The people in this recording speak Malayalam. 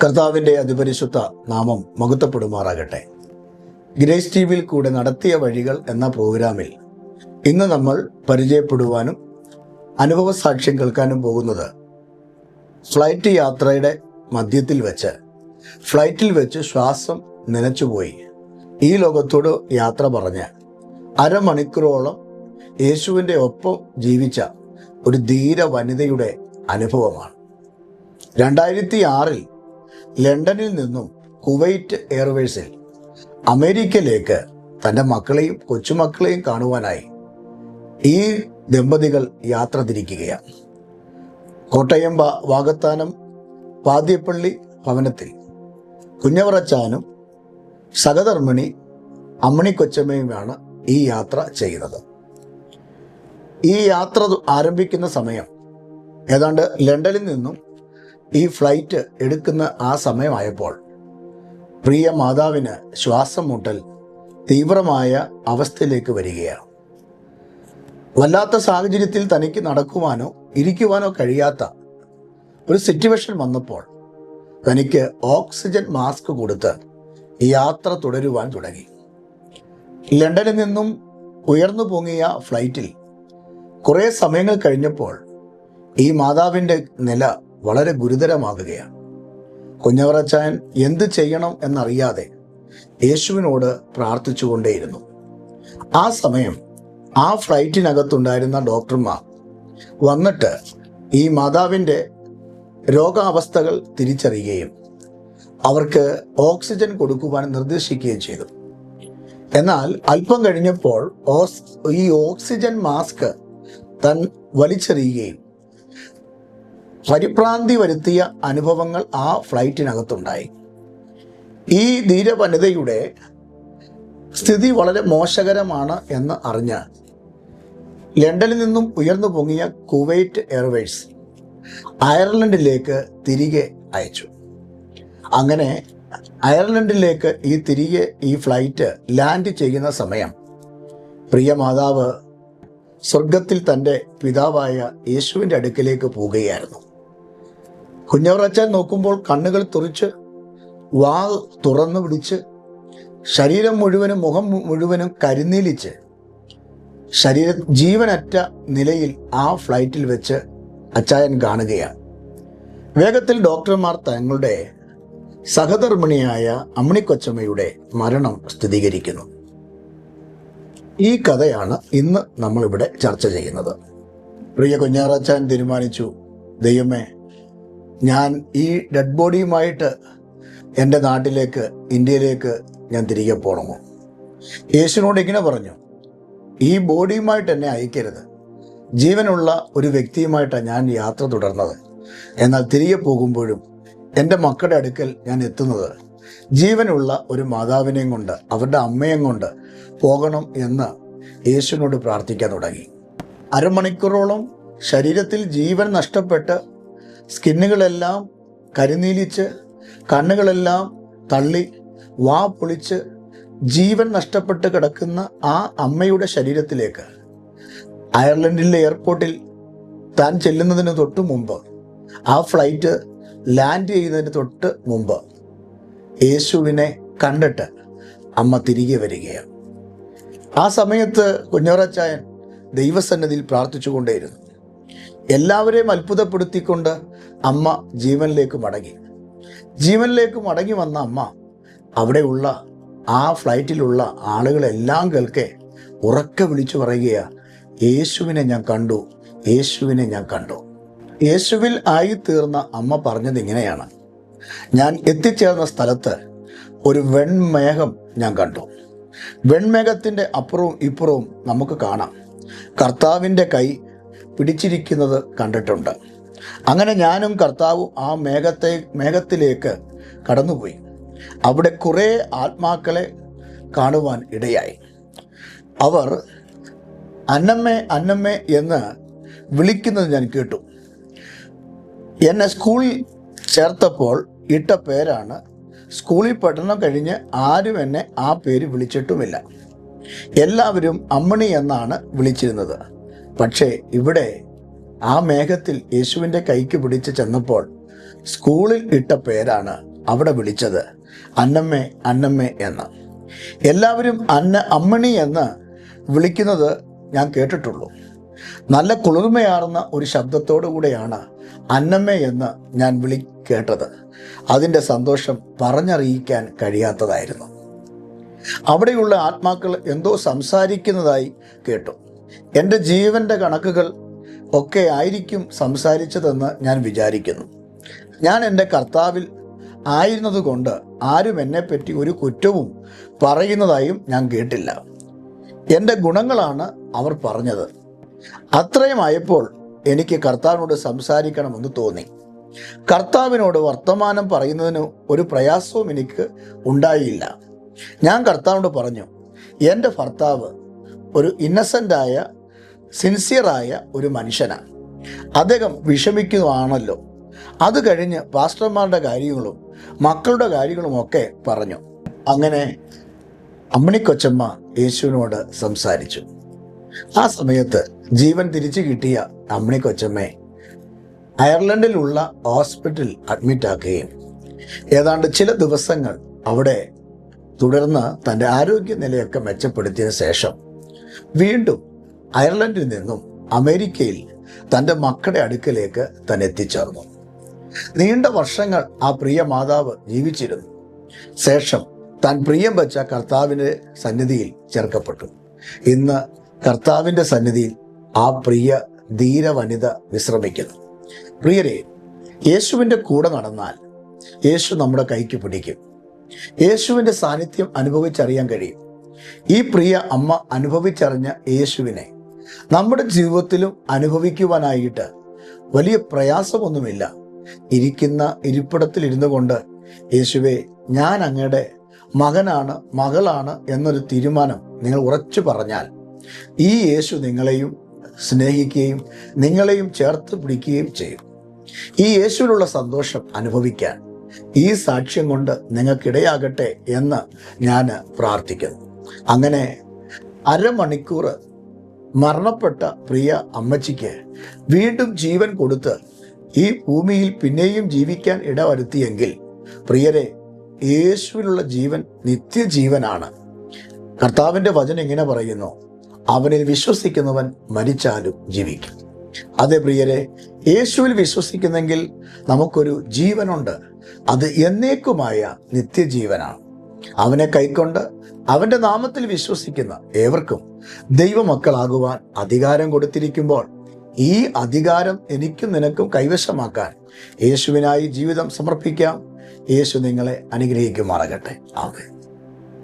കർത്താവിൻ്റെ അതിപരിശുദ്ധ നാമം മഹത്വപ്പെടുമാറാകട്ടെ. ഗ്രേസ് ടിവിയിൽ കൂടെ നടത്തിയ വഴികൾ എന്ന പ്രോഗ്രാമിൽ ഇന്ന് നമ്മൾ പരിചയപ്പെടുവാനും അനുഭവ സാക്ഷ്യം കേൾക്കാനും പോകുന്നത് ഫ്ലൈറ്റ് യാത്രയുടെ മധ്യത്തിൽ വെച്ച് ഫ്ലൈറ്റിൽ വെച്ച് ശ്വാസം നിലച്ചുപോയി ഈ ലോകത്തോട് യാത്ര പറഞ്ഞ് അരമണിക്കൂറോളം യേശുവിൻ്റെ ഒപ്പം ജീവിച്ച ഒരു ധീര വനിതയുടെ അനുഭവമാണ്. 2006 ലണ്ടനിൽ നിന്നും കുവൈറ്റ് എയർവേസിൽ അമേരിക്കയിലേക്ക് തൻ്റെ മക്കളെയും കൊച്ചുമക്കളെയും കാണുവാനായി ഈ ദമ്പതികൾ യാത്ര തിരിക്കുകയാണ്. കോട്ടയം വാകത്താനം പാദ്യപ്പള്ളി ഭവനത്തിൽ കുഞ്ഞവറച്ചാനും സഹധർമ്മിണി അമ്മണി കൊച്ചമ്മയുമാണ് ഈ യാത്ര ചെയ്യുന്നത്. ഈ യാത്ര ആരംഭിക്കുന്ന സമയം ഏതാണ്ട് ലണ്ടനിൽ നിന്നും ഈ ഫ്ലൈറ്റ് എടുക്കുന്ന ആ സമയമായപ്പോൾ പ്രിയ മാതാവിന് ശ്വാസം മുട്ടൽ തീവ്രമായ അവസ്ഥയിലേക്ക് വരികയാണ്. വല്ലാത്ത സാഹചര്യത്തിൽ തനിക്ക് നടക്കുവാനോ ഇരിക്കുവാനോ കഴിയാത്ത ഒരു സിറ്റുവേഷൻ വന്നപ്പോൾ തനിക്ക് ഓക്സിജൻ മാസ്ക് കൊടുത്ത് യാത്ര തുടരുവാൻ തുടങ്ങി. ലണ്ടനിൽ നിന്നും ഉയർന്നു പൊങ്ങിയ ഫ്ലൈറ്റിൽ കുറേ സമയങ്ങൾ കഴിഞ്ഞപ്പോൾ ഈ മാതാവിൻ്റെ നില വളരെ ഗുരുതരമാകുകയാണ്. കുഞ്ഞവറച്ചാൻ എന്ത് ചെയ്യണം എന്നറിയാതെ യേശുവിനോട് പ്രാർത്ഥിച്ചുകൊണ്ടേയിരുന്നു. ആ സമയം ആ ഫ്ലൈറ്റിനകത്തുണ്ടായിരുന്ന ഡോക്ടർമാർ വന്നിട്ട് ഈ മാതാവിൻ്റെ രോഗാവസ്ഥകൾ തിരിച്ചറിയുകയും അവർക്ക് ഓക്സിജൻ കൊടുക്കുവാൻ നിർദ്ദേശിക്കുകയും ചെയ്തു. എന്നാൽ അല്പം കഴിഞ്ഞപ്പോൾ ഈ ഓക്സിജൻ മാസ്ക് താൻ വലിച്ചെറിയുകയും പരിഭ്രാന്തി വരുത്തിയ അനുഭവങ്ങൾ ആ ഫ്ലൈറ്റിനകത്തുണ്ടായി. ഈ ധീര വനിതയുടെ സ്ഥിതി വളരെ മോശകരമാണ് എന്ന് അറിഞ്ഞ് ലണ്ടനിൽ നിന്നും ഉയർന്നു പൊങ്ങിയ കുവൈറ്റ് എയർവേസ് അയർലൻഡിലേക്ക് തിരികെ അയച്ചു. അങ്ങനെ അയർലൻഡിലേക്ക് ഈ ഫ്ലൈറ്റ് ലാൻഡ് ചെയ്യുന്ന സമയം പ്രിയ മാതാവ് സ്വർഗത്തിൽ തൻ്റെ പിതാവായ യേശുവിൻ്റെ അടുക്കിലേക്ക് പോവുകയായിരുന്നു. കുഞ്ഞവറച്ചാൻ നോക്കുമ്പോൾ കണ്ണുകൾ തുറിച്ച് വാ തുറന്നു പിടിച്ച് ശരീരം മുഴുവനും മുഖം മുഴുവനും കരിനീലിച്ച് ജീവനറ്റ നിലയിൽ ആ ഫ്ലൈറ്റിൽ വെച്ച് അച്ചായൻ കാണുകയാണ്. വേഗത്തിൽ ഡോക്ടർമാർ തങ്ങളുടെ സഹധർമ്മിണിയായ അമ്മണിക്കൊച്ചമ്മയുടെ മരണം സ്ഥിരീകരിക്കുന്നു. ഈ കഥയാണ് ഇന്ന് നമ്മളിവിടെ ചർച്ച ചെയ്യുന്നത്. പ്രിയ കുഞ്ഞാറച്ചാൻ തീരുമാനിച്ചു, ദൈവമേ, ഞാൻ ഈ ഡെഡ് ബോഡിയുമായിട്ട് എൻ്റെ നാട്ടിലേക്ക് ഇന്ത്യയിലേക്ക് ഞാൻ തിരികെ പോകണമോ? യേശുവിനോട് ഇങ്ങനെ പറഞ്ഞു, ഈ ബോഡിയുമായിട്ട് എന്നെ അയക്കരുത്. ജീവനുള്ള ഒരു വ്യക്തിയുമായിട്ടാണ് ഞാൻ യാത്ര തുടർന്നത്. എന്നാൽ തിരികെ പോകുമ്പോഴും എൻ്റെ മക്കളുടെ അടുക്കൽ ഞാൻ എത്തുന്നത് ജീവനുള്ള ഒരു മാതാവിനെയും കൊണ്ട് അവരുടെ അമ്മയും കൊണ്ട് പോകണം എന്ന് യേശുവിനോട് പ്രാർത്ഥിക്കാൻ തുടങ്ങി. അരമണിക്കൂറോളം ശരീരത്തിൽ ജീവൻ നഷ്ടപ്പെട്ട് സ്കിന്നുകളെല്ലാം കരിനീലിച്ച് കണ്ണുകളെല്ലാം തള്ളി വാ പൊളിച്ച് ജീവൻ നഷ്ടപ്പെട്ട് കിടക്കുന്ന ആ അമ്മയുടെ ശരീരത്തിലേക്ക് അയർലൻഡിലെ എയർപോർട്ടിൽ താൻ ചെല്ലുന്നതിന് തൊട്ട് മുമ്പ്, ആ ഫ്ലൈറ്റ് ലാൻഡ് ചെയ്യുന്നതിന് തൊട്ട് മുമ്പ് യേശുവിനെ കണ്ടിട്ട് അമ്മ തിരികെ വരികയാണ്. ആ സമയത്ത് കുഞ്ഞവറച്ചായൻ ദൈവസന്നിധിയിൽ പ്രാർത്ഥിച്ചുകൊണ്ടേയിരുന്നു. എല്ലാവരെയും അത്ഭുതപ്പെടുത്തിക്കൊണ്ട് അമ്മ ജീവനിലേക്ക് മടങ്ങി വന്ന അമ്മ അവിടെയുള്ള ആ ഫ്ലൈറ്റിലുള്ള ആളുകളെല്ലാം കേൾക്കെ ഉറക്കെ വിളിച്ചു പറയുകയാണ്, യേശുവിനെ ഞാൻ കണ്ടു, യേശുവിനെ ഞാൻ കണ്ടു. യേശുവിൽ ആയിത്തീർന്ന അമ്മ പറഞ്ഞത് ഇങ്ങനെയാണ്, ഞാൻ എത്തിച്ചേർന്ന സ്ഥലത്ത് ഒരു വെൺമേഘം ഞാൻ കണ്ടു. വെൺമേഘത്തിൻ്റെ അപ്പുറവും ഇപ്പുറവും നമുക്ക് കാണാം കർത്താവിൻ്റെ കൈ പിടിച്ചിരിക്കുന്നത് കണ്ടിട്ടുണ്ട്. അങ്ങനെ ഞാനും കർത്താവും ആ മേഘത്തിലേക്ക് കടന്നുപോയി. അവിടെ കുറേ ആത്മാക്കളെ കാണുവാൻ ഇടയായി. അവർ അന്നമ്മേ അന്നമ്മേ എന്ന് വിളിക്കുന്നത് ഞാൻ കേട്ടു. എന്നെ സ്കൂളിൽ ചേർത്തപ്പോൾ ഇട്ട പേരാണ്. സ്കൂളിൽ പഠനം കഴിഞ്ഞ് ആരും എന്നെ ആ പേര് വിളിച്ചിട്ടുമില്ല. എല്ലാവരും അമ്മണി എന്നാണ് വിളിച്ചിരുന്നത്. പക്ഷേ ഇവിടെ ആ മേഘത്തിൽ യേശുവിൻ്റെ കൈക്ക് പിടിച്ച് ചെന്നപ്പോൾ സ്കൂളിൽ ഇട്ട പേരാണ് അവിടെ വിളിച്ചത് അന്നമ്മേ അന്നമ്മേ എന്ന്. എല്ലാവരും അമ്മണി എന്ന് വിളിക്കുന്നത് ഞാൻ കേട്ടിട്ടുള്ളൂ. നല്ല കുളിർമയാർന്ന ഒരു ശബ്ദത്തോടു കൂടെയാണ് അന്നമ്മേ എന്ന് ഞാൻ കേട്ടത്. അതിൻ്റെ സന്തോഷം പറഞ്ഞറിയിക്കാൻ കഴിയാത്തതായിരുന്നു. അവിടെയുള്ള ആത്മാക്കൾ എന്തോ സംസാരിക്കുന്നതായി കേട്ടു. എൻ്റെ ജീവൻ്റെ കണക്കുകൾ ഒക്കെ ആയിരിക്കും സംസാരിച്ചതെന്ന് ഞാൻ വിചാരിക്കുന്നു. ഞാൻ എൻ്റെ കർത്താവിൽ ആയിരുന്നതുകൊണ്ട് ആരും എന്നെപ്പറ്റി ഒരു കുറ്റവും പറയുന്നതായും ഞാൻ കേട്ടില്ല. എൻ്റെ ഗുണങ്ങളാണ് അവർ പറഞ്ഞത്. അത്രയുമായപ്പോൾ എനിക്ക് കർത്താവിനോട് സംസാരിക്കണമെന്ന് തോന്നി. കർത്താവിനോട് വർത്തമാനം പറയുന്നതിന് ഒരു പ്രയാസവും എനിക്ക് ഉണ്ടായില്ല. ഞാൻ കർത്താവിനോട് പറഞ്ഞു, എൻ്റെ ഭർത്താവ് ഒരു ഇന്നസെൻ്റായ സിൻസിയറായ ഒരു മനുഷ്യനാണ്. അദ്ദേഹം വിഷമിക്കുന്നതാണല്ലോ. അത് കഴിഞ്ഞ് പാസ്റ്റർമാരുടെ കാര്യങ്ങളും മക്കളുടെ കാര്യങ്ങളുമൊക്കെ പറഞ്ഞു. അങ്ങനെ അമ്മണിക്കൊച്ചമ്മ യേശുവിനോട് സംസാരിച്ചു. ആ സമയത്ത് ജീവൻ തിരിച്ചു കിട്ടിയ അമ്മണിക്കൊച്ചമ്മയെ അയർലൻഡിലുള്ള ഹോസ്പിറ്റലിൽ അഡ്മിറ്റാക്കുകയും ഏതാണ്ട് ചില ദിവസങ്ങൾ അവിടെ തുടർന്ന് തൻ്റെ ആരോഗ്യനിലയൊക്കെ മെച്ചപ്പെടുത്തിയതിനു ശേഷം വീണ്ടും അയർലൻഡിൽ നിന്നും അമേരിക്കയിൽ തൻ്റെ മക്കളുടെ അടുക്കലേക്ക് താൻ എത്തിച്ചേർന്നു. നീണ്ട വർഷങ്ങൾ ആ പ്രിയ മാതാവ് ജീവിച്ചിരുന്നു. ശേഷം താൻ പ്രിയം വെച്ച കർത്താവിൻ്റെ സന്നിധിയിൽ ചേർക്കപ്പെട്ടു. ഇന്ന് കർത്താവിൻ്റെ സന്നിധിയിൽ ആ പ്രിയ ധീര വനിത വിശ്രമിക്കുന്നു. പ്രിയരെ, യേശുവിൻ്റെ കൂടെ നടന്നാൽ യേശു നമ്മുടെ കൈക്ക് പിടിക്കും. യേശുവിൻ്റെ സാന്നിധ്യം അനുഭവിച്ചറിയാൻ കഴിയും. ഈ പ്രിയ അമ്മ അനുഭവിച്ചറിഞ്ഞ യേശുവിനെ നമ്മുടെ ജീവിതത്തിലും അനുഭവിക്കുവാനായിട്ട് വലിയ പ്രയാസമൊന്നുമില്ല. ഇരിക്കുന്ന ഇരിപ്പിടത്തിൽ ഇരുന്നു കൊണ്ട്, യേശുവേ, ഞാൻ അങ്ങയുടെ മകനാണ്, മകളാണ് എന്നൊരു തീരുമാനം നിങ്ങൾ ഉറച്ചു പറഞ്ഞാൽ ഈ യേശു നിങ്ങളെയും സ്നേഹിക്കുകയും നിങ്ങളെയും ചേർത്ത് പിടിക്കുകയും ചെയ്യും. ഈ യേശുവിലുള്ള സന്തോഷം അനുഭവിക്കാൻ ഈ സാക്ഷ്യം കൊണ്ട് നിങ്ങൾക്കിടയാകട്ടെ എന്ന് ഞാൻ പ്രാർത്ഥിക്കുന്നു. അങ്ങനെ അരമണിക്കൂർ മരണപ്പെട്ട പ്രിയ അമ്മച്ചിക്ക് വീണ്ടും ജീവൻ കൊടുത്ത് ഈ ഭൂമിയിൽ പിന്നെയും ജീവിക്കാൻ ഇടവരുത്തിയെങ്കിൽ, പ്രിയരെ, യേശുവിലുള്ള ജീവൻ നിത്യജീവനാണ്. കർത്താവിൻ്റെ വചനം ഇങ്ങനെ പറയുന്നു, അവനിൽ വിശ്വസിക്കുന്നവൻ മരിച്ചാലും ജീവിക്കും. അതെ പ്രിയരെ, യേശുവിൽ വിശ്വസിക്കുന്നെങ്കിൽ നമുക്കൊരു ജീവനുണ്ട്. അത് എന്നേക്കുമായ നിത്യജീവനാണ്. അവനെ കൈക്കൊണ്ട് അവൻ്റെ നാമത്തിൽ വിശ്വസിക്കുന്ന ഏവർക്കും ദൈവമക്കളാകുവാൻ അധികാരം കൊടുത്തിരിക്കുമ്പോൾ ഈ അധികാരം എനിക്കും നിനക്കും കൈവശമാക്കാൻ യേശുവിനായി ജീവിതം സമർപ്പിക്കാം. യേശു നിങ്ങളെ അനുഗ്രഹിക്കുമാറാകട്ടെ. ആമേൻ.